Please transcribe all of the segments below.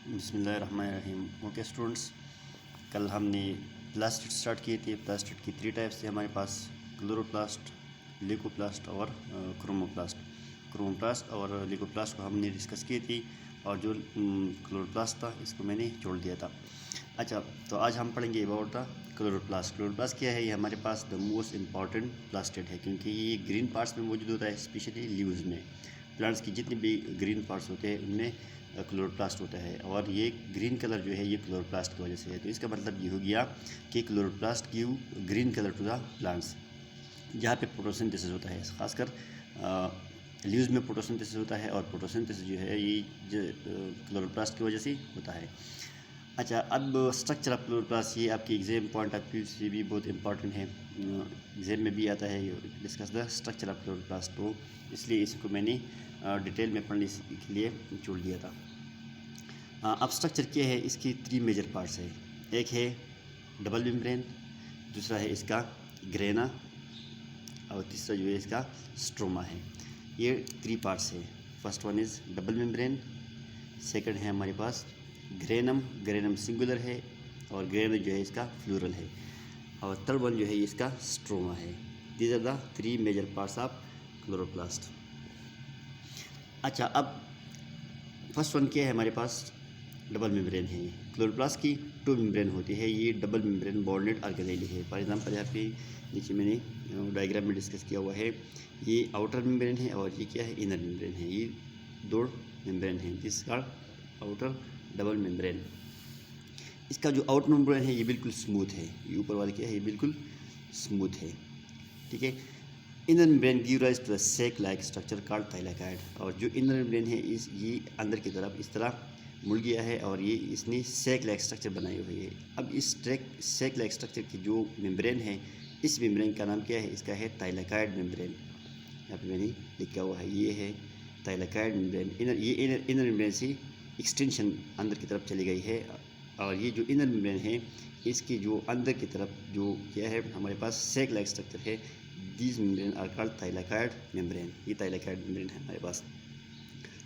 बिस्मिल्लाहिर्रहमानिर्रहीम। Okay students, कल हमने प्लास्टिड स्टार्ट किए थे। प्लास्टिड की 3 टाइप्स थे हमारे पास, क्लोरोप्लास्ट, ल्यूकोप्लास्ट और क्रोमोप्लास्ट। क्रोमोप्लास्ट और ल्यूकोप्लास्ट को हमने डिस्कस की थी और जो क्लोरोप्लास्ट था इसको मैंने छोड़ दिया था। अच्छा, तो आज हम पढ़ेंगे अबाउट द क्लोरोप्लास्ट। क्लोरोप्लास्ट क्या है? ये हमारे पास द मोस्ट इम्पॉर्टेंट प्लास्टिड है क्योंकि ये ग्रीन पार्ट्स में मौजूद होता है, स्पेशली लीव्स में। प्लांट्स की जितने भी ग्रीन पार्ट्स होते हैं उनमें क्लोरोप्लास्ट होता है और ये ग्रीन कलर जो है ये क्लोरोप्लास्ट की वजह से है। तो इसका मतलब ये हो गया कि chloroplast give green colour to the plants. जहाँ पे फोटोसिंथेसिस होता है, खासकर लीव्स में फोटोसिंथेसिस होता है और फोटोसिंथेसिस जो है ये जो क्लोरोप्लास्ट की वजह से होता है। अच्छा, अब स्ट्रक्चर ऑफ क्लोरोप्लास्ट, ये आपके एग्जाम पॉइंट ऑफ व्यू से भी बहुत इंपॉर्टेंट है। एग्जाम में भी आता है discuss the structure of chloroplast, तो इसलिए इसको मैंने डिटेल में पढ़ने के लिए छोड़ दिया था। अब स्ट्रक्चर क्या है? इसकी 3 मेजर पार्ट्स है। एक है डबल मेम्ब्रेन, दूसरा है इसका ग्रेना और तीसरा जो है इसका स्ट्रोमा है। ये 3 पार्ट्स है। First one is double membrane, second है हमारे पास ग्रेनम, ग्रेनम सिंगुलर है और ग्रेनम जो है इसका फ्लूरल है, और थर्ड वन जो है इसका स्ट्रोमा है। These are the 3 major parts of chloroplast. अच्छा, अब फर्स्ट वन क्या है हमारे पास? डबल मेम्ब्रेन है। क्लोरोप्लास्ट की 2 मेम्ब्रेन होती है। ये डबल मेम्ब्रेन बॉन्डेड ऑर्गेनेली है। फॉर एग्जांपल यहाँ पे नीचे मैंने डायग्राम में डिस्कस किया हुआ है, ये आउटर मेम्ब्रेन है और ये क्या है? इनर मेम्ब्रेन है। ये 2 मेम्ब्रेन है, this called outer double membrane. इसका जो आउटर मेम्ब्रेन है ये बिल्कुल स्मूथ है, ये ऊपर वाला क्या है? ये बिल्कुल स्मूथ है, ठीक है। Inner membrane give rise to the sac like structure called thylakoid. और जो इनर मेम्ब्रेन है ये अंदर की तरफ इस तरह मुड़ गया है और ये इसने सेक लाइक स्ट्रक्चर बनाई हुई है। अब इस सेक लाइक स्ट्रक्चर की जो मेम्ब्रेन है, इस मेम्ब्रेन का नाम क्या है? इसका है थाइलाकाइड मेम्ब्रेन। यहाँ पे मैंने लिखा हुआ है, ये है थाइलाकाइड मेम्ब्रेन। इनर मेम्ब्रेन से एक्सटेंशन अंदर की तरफ चली गई है और ये जो इनर मेम्ब्रेन है इसकी जो अंदर की तरफ जो क्या है हमारे पास सेक लाइक स्ट्रक्चर है, these membrane are called thylakoid membrane. ये थाइलाकाइड मेम्ब्रेन है हमारे पास।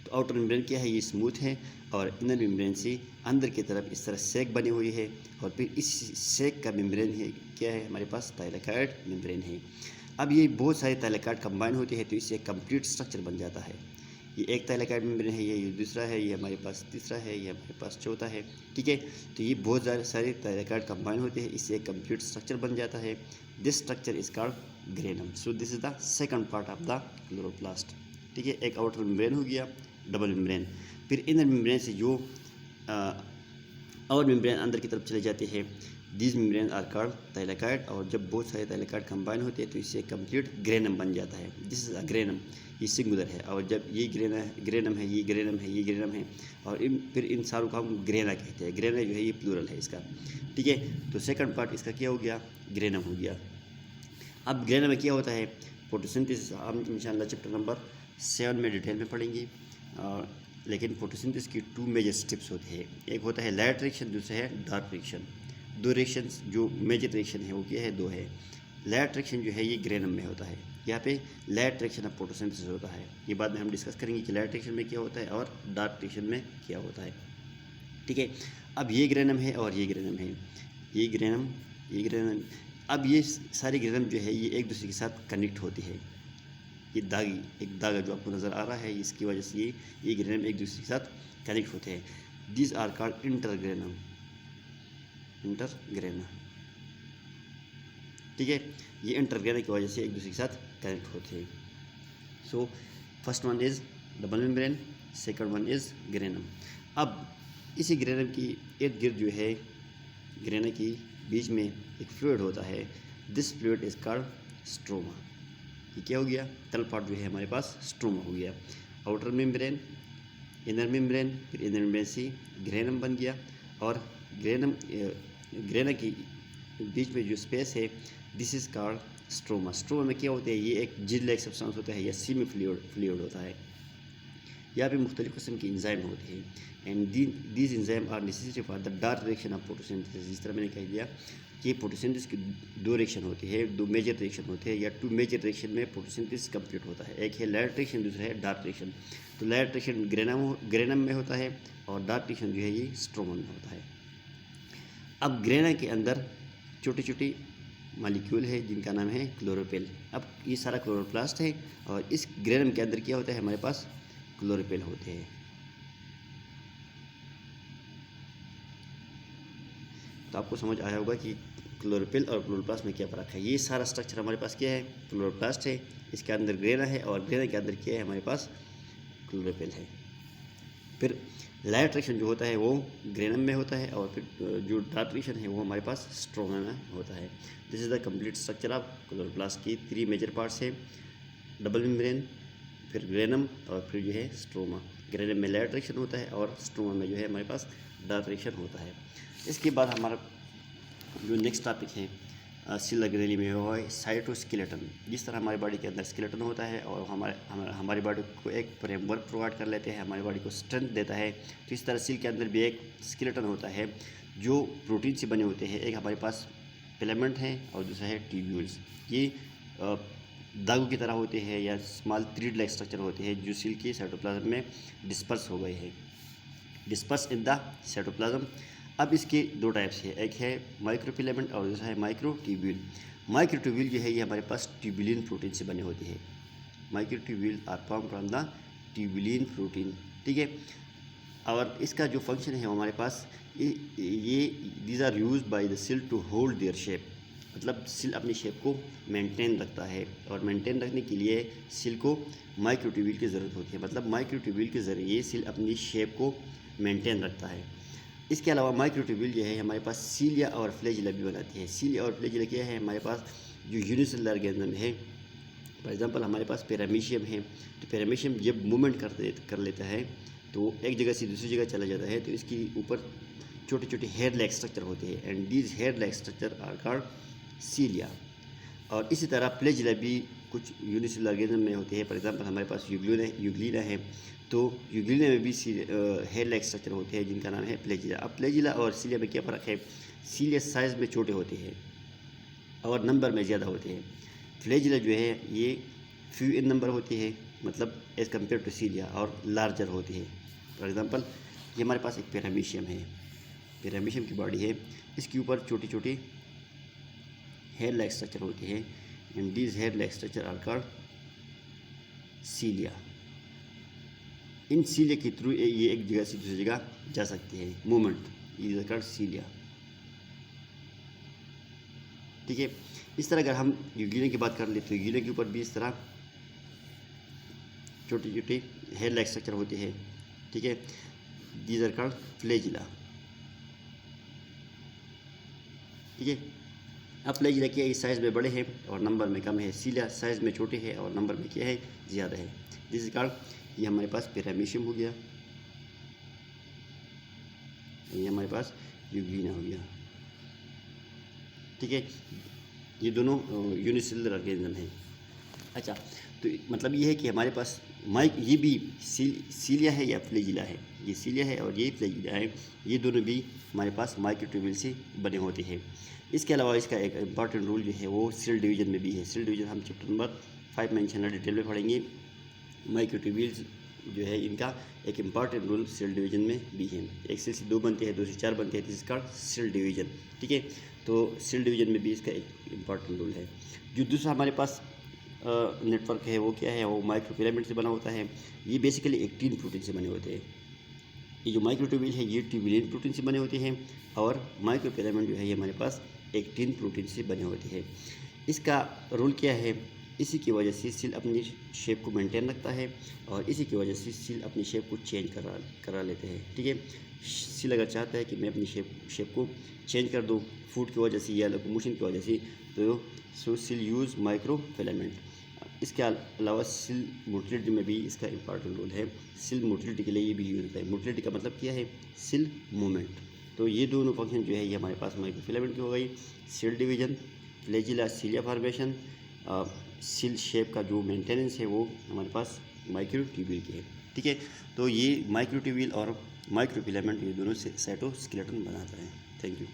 तो आउटर मेम्ब्रेन क्या है? ये स्मूथ है और इनर मेम्ब्रेन से अंदर की तरफ इस तरह सेक बनी हुई है और फिर इस सेक का मेम्ब्रेन है क्या है हमारे पास? थाइलाकाइड मेम्ब्रेन है। अब ये बहुत सारे थाइलाकाइड कंबाइन होते हैं तो इससे एक कंप्लीट स्ट्रक्चर बन जाता है। ये एक थाइलाकाइड मेम्ब्रेन है, ये दूसरा है, ये हमारे पास तीसरा है, ये हमारे पास चौथा है, ठीक है। तो ये बहुत सारे थाइलाकाइड कंबाइन होते हैं, इससे एक कंप्लीट स्ट्रक्चर बन जाता है। This structure is called granum. So this is the second part of the chloroplast, ठीक है। एक आउटर मेम्ब्रेन हो गया, डबल मेम्ब्रेन, फिर इनर मेम्ब्रेन से जो और मेम्ब्रेन अंदर की तरफ चले जाते हैं, these membrane are called thylakoid. और जब बहुत सारे थाइलाकाइड कंबाइन होते हैं तो इससे कंप्लीट ग्रेनम बन जाता है। दिस इज अ ग्रेनम, ये सिंगुलर है। और जब ये ग्रेनम है, ये ग्रेनम है, ये ग्रेनम है और फिर इन सारों को हम ग्रेना कहते हैं। ग्रेना जो है ये प्लूरल है इसका, ठीक है। तो सेकंड पार्ट इसका क्या हो गया? ग्रेनम हो गया। अब ग्रेनम में क्या होता है? फोटोसिंथेसिस हम इंशाल्लाह चैप्टर नंबर 7 में डिटेल में पढ़ेंगे। लेकिन फोटोसिंथेसिस की 2 मेजर स्टेप्स होते हैं। एक होता है लाइट रिएक्शन, दूसरा है डार्क रिएक्शन। 2 रिएक्शंस जो मेजर रिएक्शन है वो क्या है? 2 है। लाइट रिएक्शन जो है ये ग्रेनम में होता है। यहाँ पे लाइट रिएक्शन ऑफ फोटोसिंथेसिस होता है। ये बाद में हम डिस्कस करेंगे कि लाइट रिएक्शन में क्या होता है और डार्क रिएक्शन में क्या होता है, ठीक है। अब ये ग्रेनम है और ये ग्रेनम है, ये ग्रेनम, ये ग्रेनम। अब ये सारी ग्रेनम जो है ये एक दूसरे के साथ कनेक्ट होती है। ये दागी, एक दागा जो आपको नज़र आ रहा है, इसकी वजह से ये ग्रेनम एक दूसरे के साथ कनेक्ट होते हैं। दीज आर कॉल्ड इंटरग्रेनम, इंटरग्रेना, ठीक है। ये इंटरग्रेना की वजह से एक दूसरे के साथ कनेक्ट होते हैं। So first one is double membrane, second one is granum. अब इसी ग्रेनम की इर्द गिर्द जो है, ग्रेना की बीच में एक फ्लूइड होता है। This fluid is called stroma. ये क्या हो गया? थर्ड पार्ट जो है हमारे पास स्ट्रोमा हो गया। आउटर मेम्ब्रेन, इनर मेम्ब्रेन, फिर इनर मेम्ब्रेन से ग्रेनम बन गया और ग्रेना की बीच में जो स्पेस है this is called stroma. Stroma में क्या होता है? ये एक जेल लाइक सब्सटेंस होता है या सीमी फ्लूइड होता है। यहाँ पे मुख्तलिफ़ किस्म की इंजाइम होती है and these enzyme are necessary for the dark reaction of photosynthesis. जिस तरह मैंने कह दिया कि फोटोसिंथेसिस की 2 रिएक्शन होती है, 2 मेजर रिएक्शन होते हैं या 2 मेजर रिएक्शन में फोटोसिंथेसिस कंप्लीट होता है। एक है लाइट रिएक्शन, दूसरा है डार्क रिएक्शन। तो लाइट टिश्यू ग्रेनम में होता है और डार्क टिश्यू जो है ये स्ट्रोमा में होता है। अब ग्रेना के अंदर छोटी छोटी मालिक्यूल है जिनका नाम है क्लोरोफिल। अब ये सारा क्लोरोप्लास्ट है और इस ग्रेनम के अंदर क्या होता है, हमारे पास क्लोरोफिल होते हैं। तो आपको समझ आया होगा कि क्लोरोफिल और क्लोरोप्लास्ट में क्या फ़र्क है। ये सारा स्ट्रक्चर हमारे पास क्या है, क्लोरोप्लास्ट है, इसके अंदर ग्रेना है और ग्रेना के अंदर क्या है, हमारे पास क्लोरोफिल है। फिर लाइट रिएक्शन जो होता है वो ग्रेनम में होता है और फिर जो डार्क रिएक्शन है वो हमारे पास स्ट्रोमा में होता है। This is the complete structure of chloroplast की 3 मेजर पार्ट्स है, डबल मेम्ब्रेन, फिर ग्रेनम और फिर जो है स्ट्रोमा। ग्रेनम में लाइट रिएक्शन होता है और स्ट्रोमा में जो है हमारे पास डार्क रिएक्शन होता है। इसके बाद हमारा जो नेक्स्ट टॉपिक है सेल ऑर्गेनेली में वो है साइटोस्केलेटन। जिस तरह हमारी बॉडी के अंदर स्केलेटन होता है और हमारी बॉडी को एक फ्रेमवर्क प्रोवाइड कर लेते हैं, हमारी बॉडी को स्ट्रेंथ देता है, तो इस तरह सेल के अंदर भी एक स्केलेटन होता है जो प्रोटीन से बने होते हैं। एक हमारे पास फिलामेंट है और दूसरा है ट्यूब्यूल्स। ये दागों की तरह होते हैं या स्मॉल थ्रेड लाइक स्ट्रक्चर होते हैं जो सेल के साइटोप्लाज्म में डिस्पर्स हो गए हैं, डिस्पर्स इन द साइटोप्लाज्म। अब इसके 2 टाइप्स है, एक है माइक्रोफिलामेंट और दूसरा है माइक्रोट्यूब्यूल। माइक्रोट्यूब्यूल जो है ये हमारे पास ट्यूबुलिन प्रोटीन से बने होते हैं। Microtubule are form from the tubulin protein, ठीक है। और इसका जो फंक्शन है हमारे पास ये these are used by the cell to hold their shape. मतलब सेल अपनी शेप को मेंटेन रखता है और मेंटेन रखने के लिए सेल को माइक्रोट्यूब्यूल की ज़रूरत होती है। मतलब माइक्रोट्यूब्यूल के ज़रिए सेल अपनी शेप को मेंटेन रखता है। इसके अलावा माइक्रोट्यूब्यूल जो है हमारे पास सीलिया और फ्लैजिला भी बनाती है। सीलिया और फ्लैजिला क्या है, हमारे पास जो यूनिसेलुलर ऑर्गेनिज्म है, फॉर एग्जांपल हमारे पास पैरामीशियम है, तो पैरामीशियम जब मूवमेंट कर लेता है तो एक जगह से दूसरी जगह चला जाता है, तो इसके ऊपर छोटे छोटे हेयर लाइक स्ट्रक्चर होते हैं and these hair like structure are called cilia. और इसी तरह फ्लैजिला भी कुछ यूनिसेलुलर ऑर्गेनिज्म में होते हैं। फॉर एग्जांपल हमारे पास यूग्लिना है, तो यूग्लिना में भी हेयर लाइक स्ट्रक्चर होते हैं जिनका नाम है फ्लैजिला। अब फ्लैजिला और सीलिया में क्या फ़र्क है, सीलिया साइज़ में छोटे होते हैं और नंबर में ज़्यादा होते हैं। फ्लैजिला जो है ये फ्यू इन नंबर होती है, मतलब एज़ कम्पेयर टू सीलिया, और लार्जर होती है। फॉर एग्जांपल ये हमारे पास एक पैरामीशियम है, पैरामीशियम की बॉडी है, इसके ऊपर छोटी छोटी हेयर लाइक स्ट्रक्चर होते हैं and these hair like structure are called cilia. इन सीलिया के थ्रू ये एक जगह से दूसरी जगह जा सकती है, मूवमेंट इज कॉल्ड सीलिया, ठीक है। इस तरह अगर हम यूग्लिना की बात कर ले तो यूग्लिना के ऊपर भी इस तरह छोटी छोटी हेयर लाइक स्ट्रक्चर होती है, ठीक है। दीज आर कॉल्ड फ्लैजिला, ठीक है। अब फ्लैजिला क्या है, साइज़ में बड़े हैं और नंबर में कम है। सीलिया साइज़ में छोटे हैं और नंबर में क्या है, ज़्यादा है। दिस इज कॉल्ड, ये हमारे पास पैरामीशियम हो गया, ये हमारे पास यूग्लिना हो गया, ठीक है। ये दोनों यूनिसेलुलर ऑर्गेनिज्म है। अच्छा, तो मतलब ये है कि हमारे पास ये भी सीलिया है या फ्लैजिला है, ये सीलिया है और ये फ्लैजिला है, ये दोनों भी हमारे पास माइक्रोट्यूब्यूल से बने होते हैं। इसके अलावा इसका एक इम्पॉर्टेंट रूल जो है वो सेल डिवीजन में भी है। सेल डिवीजन हम चैप्टर नंबर 5 में इंशाल्लाह डिटेल में पढ़ेंगे। माइक्रोट्यूब्यूल्स जो है इनका एक इम्पॉर्टेंट रूल सेल डिवीजन में भी है। एक सेल से 2 बनते हैं, 2 से 4 बनते हैं, this is called cell division, ठीक है। तो सेल डिवीजन में भी इसका एक इम्पॉर्टेंट रूल है। जो दूसरा हमारे पास नेटवर्क है वो क्या है, वो माइक्रोफिलामेंट से बना होता है। ये बेसिकली एक्टिन प्रोटीन से बने होते हैं। ये जो माइक्रोट्यूब्यूल है ये ट्यूबुलिन प्रोटीन से बने होते हैं और माइक्रोफिलामेंट जो है ये हमारे पास एक्टिन प्रोटीन से बने होते हैं। इसका रोल क्या है, इसी की वजह से सेल अपनी शेप को मेंटेन रखता है और इसी की वजह से सेल अपनी शेप को चेंज करा लेते हैं, ठीक है। सेल अगर चाहता है कि मैं अपनी शेप को चेंज कर दूँ फूड की वजह से या लोकोमोशन की वजह से, तो सेल यूज़ माइक्रोफिलामेंट। इसके अलावा सेल मोटिलिटी में भी इसका इम्पॉर्टेंट रोल है। सेल मोटिलिटी के लिए ये भी यूज होता है। मोटिलिटी का मतलब क्या है, सेल मूवमेंट। तो ये दोनों फंक्शन जो है ये हमारे पास माइक्रोफिलामेंट की हो गई। Cell division, flagella, cilia formation, cell shape का जो मेंटेनेंस है वो हमारे पास माइक्रोट्यूब्यूल की है, ठीक है। तो ये माइक्रोट्यूब्यूल और माइक्रोफिलामेंट ये दोनों से साइटोस्केलेटन बनाता है। Thank you.